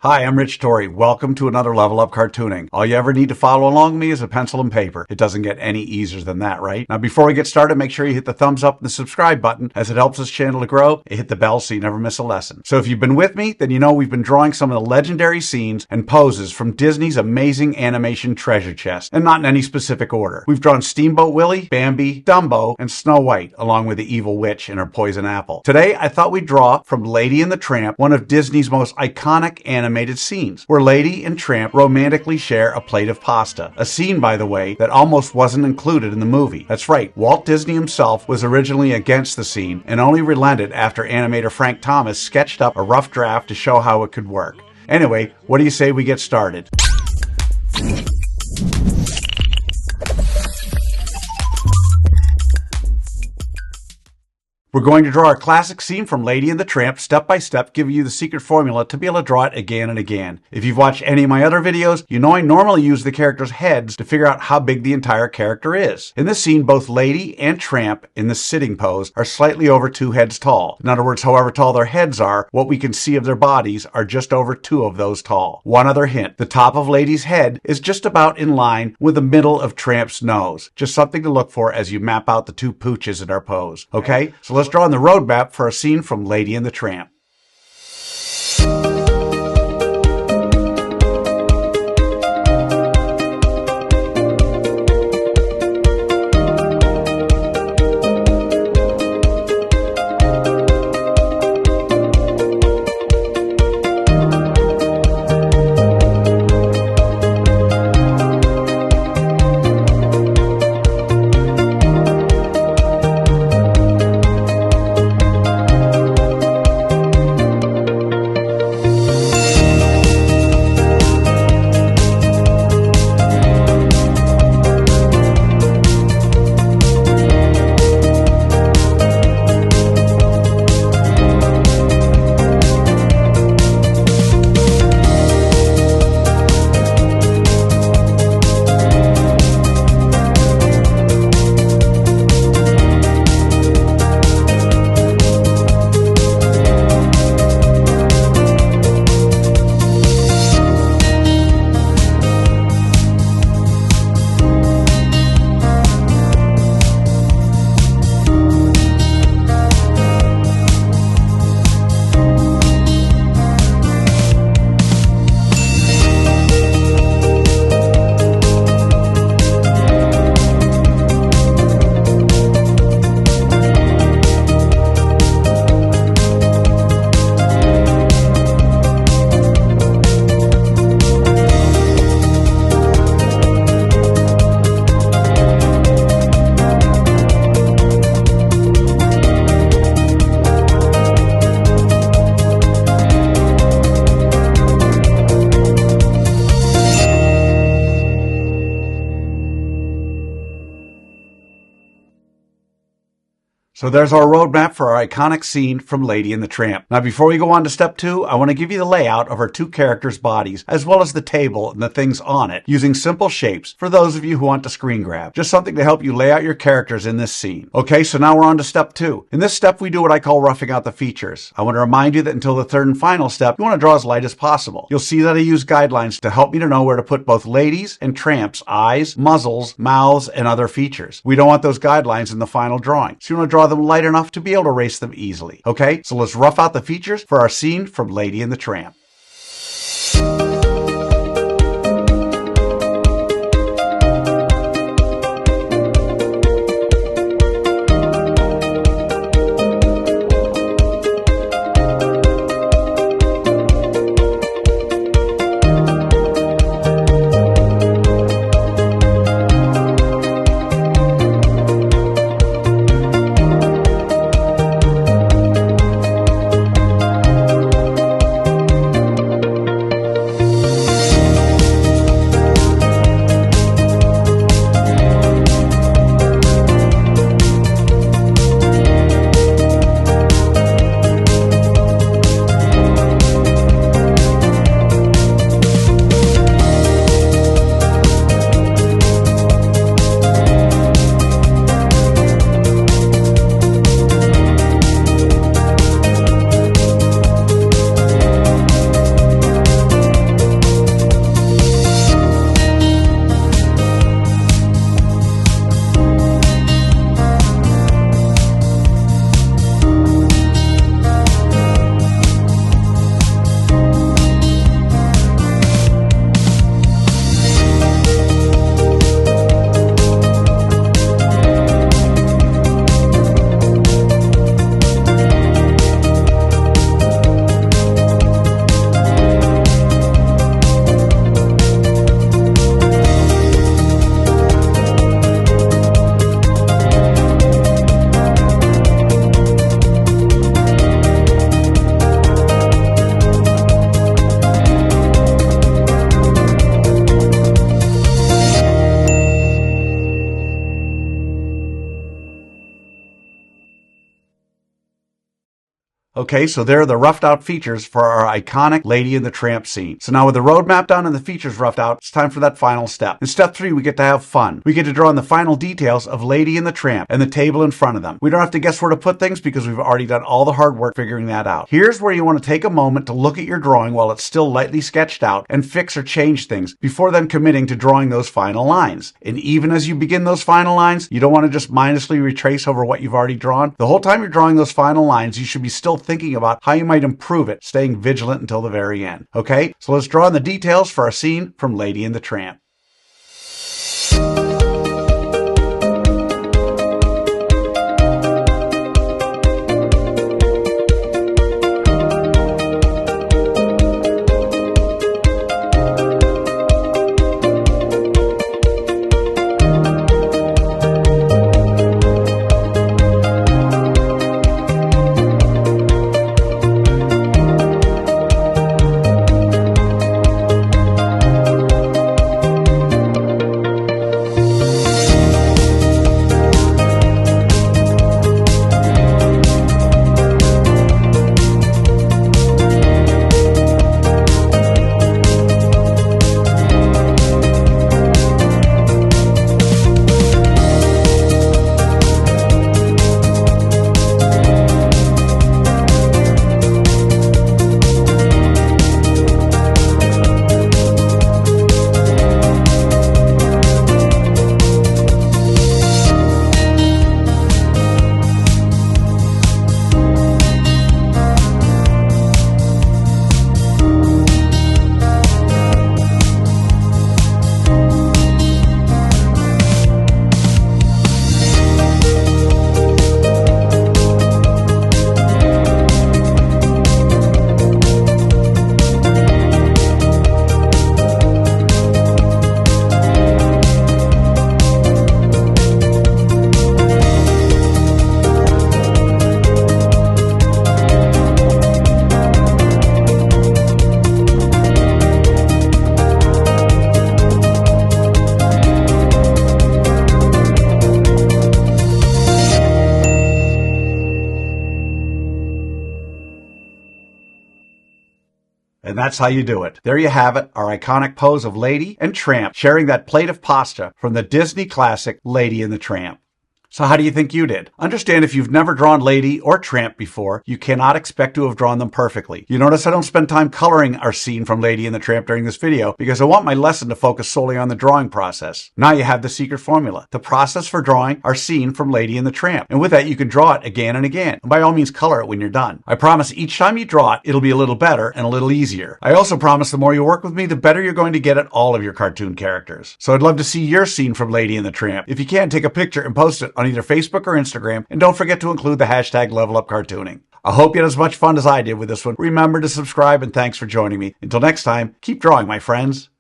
Hi, I'm Rich Torrey. Welcome to another Level Up Cartooning. All you ever need to follow along with me is a pencil and paper. It doesn't get any easier than that, right? Now, before we get started, make sure you hit the thumbs up and the subscribe button as it helps this channel to grow. And hit the bell so you never miss a lesson. So if you've been with me, then you know we've been drawing some of the legendary scenes and poses from Disney's amazing animation treasure chest, and not in any specific order. We've drawn Steamboat Willie, Bambi, Dumbo, and Snow White, along with the evil witch and her poison apple. Today, I thought we'd draw from Lady and the Tramp, one of Disney's most iconic animated scenes, where Lady and Tramp romantically share a plate of pasta. A scene, by the way, that almost wasn't included in the movie. That's right, Walt Disney himself was originally against the scene and only relented after animator Frank Thomas sketched up a rough draft to show how it could work. Anyway, what do you say we get started? We're going to draw a classic scene from Lady and the Tramp step by step, giving you the secret formula to be able to draw it again and again. If you've watched any of my other videos, you know I normally use the characters' heads to figure out how big the entire character is. In this scene, both Lady and Tramp in the sitting pose are slightly over 2 heads tall. In other words, however tall their heads are, what we can see of their bodies are just over 2 of those tall. One other hint, the top of Lady's head is just about in line with the middle of Tramp's nose. Just something to look for as you map out the 2 pooches in our pose. Okay, so let's draw on the roadmap for a scene from Lady and the Tramp. So there's our roadmap for our iconic scene from Lady and the Tramp. Now before we go on to step 2, I want to give you the layout of our 2 characters' bodies, as well as the table and the things on it, using simple shapes for those of you who want to screen grab. Just something to help you lay out your characters in this scene. Okay, so now we're on to step 2. In this step, we do what I call roughing out the features. I want to remind you that until the 3rd and final step, you want to draw as light as possible. You'll see that I use guidelines to help me to know where to put both Lady's and Tramp's eyes, muzzles, mouths, and other features. We don't want those guidelines in the final drawing, so you want to draw them light enough to be able to erase them easily. Okay, so let's rough out the features for our scene from Lady and the Tramp. Okay, so there are the roughed out features for our iconic Lady and the Tramp scene. So now with the roadmap done and the features roughed out, it's time for that final step. In step 3, we get to have fun. We get to draw in the final details of Lady and the Tramp and the table in front of them. We don't have to guess where to put things because we've already done all the hard work figuring that out. Here's where you want to take a moment to look at your drawing while it's still lightly sketched out and fix or change things before then committing to drawing those final lines. And even as you begin those final lines, you don't want to just mindlessly retrace over what you've already drawn. The whole time you're drawing those final lines, you should be still thinking about how you might improve it, staying vigilant until the very end. Okay, so let's draw in the details for our scene from Lady and the Tramp. And that's how you do it. There you have it, our iconic pose of Lady and Tramp sharing that plate of pasta from the Disney classic Lady and the Tramp. So how do you think you did? Understand if you've never drawn Lady or Tramp before, you cannot expect to have drawn them perfectly. You notice I don't spend time coloring our scene from Lady and the Tramp during this video because I want my lesson to focus solely on the drawing process. Now you have the secret formula, the process for drawing our scene from Lady and the Tramp. And with that, you can draw it again and again. And by all means, color it when you're done. I promise each time you draw it, it'll be a little better and a little easier. I also promise the more you work with me, the better you're going to get at all of your cartoon characters. So I'd love to see your scene from Lady and the Tramp. If you can, take a picture and post it on either Facebook or Instagram, and don't forget to include the hashtag #LevelUpCartooning. I hope you had as much fun as I did with this one. Remember to subscribe, and thanks for joining me. Until next time, keep drawing, my friends.